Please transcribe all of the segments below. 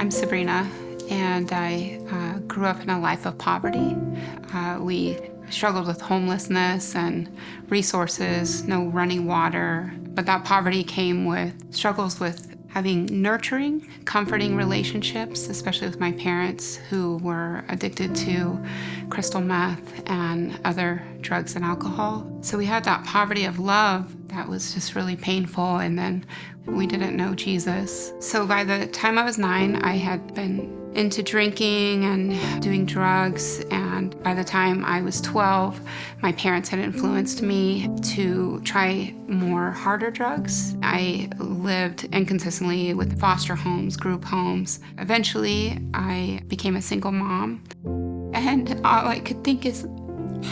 I'm Sabrina, and I grew up in a life of poverty. We struggled with homelessness and resources, no running water. But that poverty came with struggles with having nurturing, comforting relationships, especially with my parents who were addicted to crystal meth and other drugs and alcohol. So we had that poverty of love that was just really painful, and then we didn't know Jesus. So by the time I was 9, I had been into drinking and doing drugs, and by the time I was 12, my parents had influenced me to try more harder drugs. I lived inconsistently with foster homes, group homes. Eventually, I became a single mom, and all I could think is,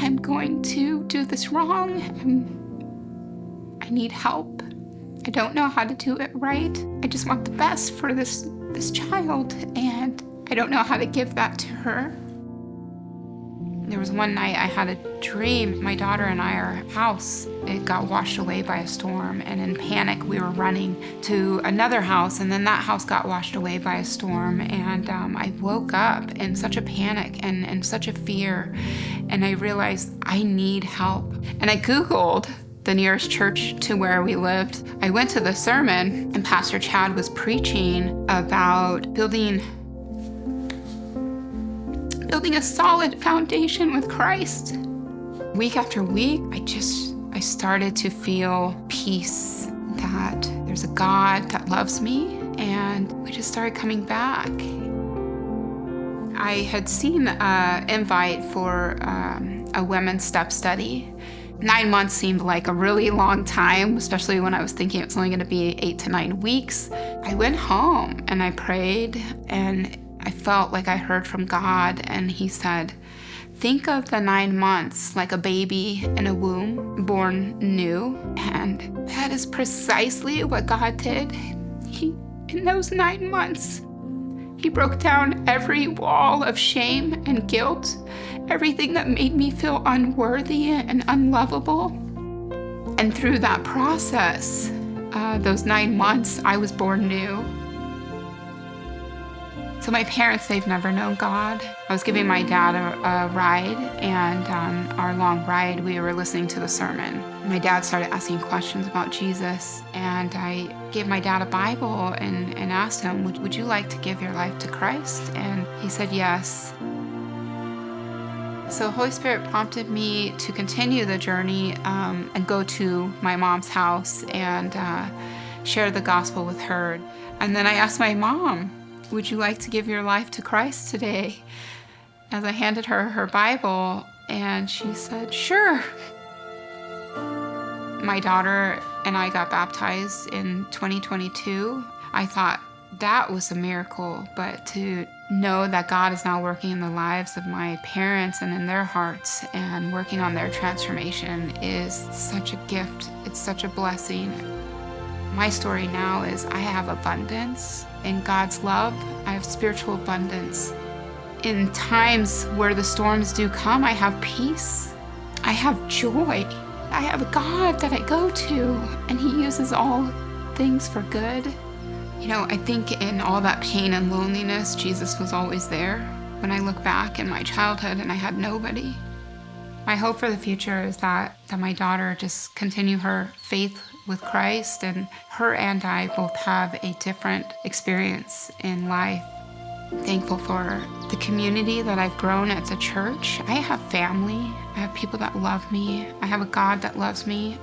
I'm going to do this wrong, and I need help. I don't know how to do it right. I just want the best for this child, and I don't know how to give that to her. There was one night I had a dream. My daughter and our house, it got washed away by a storm, and in panic we were running to another house, and then that house got washed away by a storm, and I woke up in such a panic and such a fear, and I realized I need help. And I Googled the nearest church to where we lived. I went to the sermon, and Pastor Chad was preaching about building a solid foundation with Christ. Week after week, I started to feel peace, that there's a God that loves me, and we just started coming back. I had seen an invite for a women's step study. 9 months seemed like a really long time, especially when I was thinking it was only going to be 8 to 9 weeks. I went home and I prayed, and I felt like I heard from God, and he said, think of the 9 months like a baby in a womb, born new. And that is precisely what God did. In those 9 months, he broke down every wall of shame and guilt, everything that made me feel unworthy and unlovable. And through that process, those 9 months, I was born new. So my parents, they've never known God. I was giving my dad a ride, and on our long ride, we were listening to the sermon. My dad started asking questions about Jesus, and I gave my dad a Bible and asked him, would you like to give your life to Christ? And he said yes. So Holy Spirit prompted me to continue the journey and go to my mom's house and share the gospel with her. And then I asked my mom, would you like to give your life to Christ today? As I handed her her Bible, and she said, sure. My daughter and I got baptized in 2022. I thought that was a miracle, but to know that God is now working in the lives of my parents and in their hearts and working on their transformation is such a gift. It's such a blessing. My story now is I have abundance. In God's love, I have spiritual abundance. In times where the storms do come, I have peace. I have joy. I have a God that I go to, and he uses all things for good. You know, I think in all that pain and loneliness, Jesus was always there. When I look back in my childhood and I had nobody, my hope for the future is that my daughter just continue her faith with Christ, and her and I both have a different experience in life. I'm thankful for the community that I've grown at the church. I have family. I have people that love me. I have a God that loves me.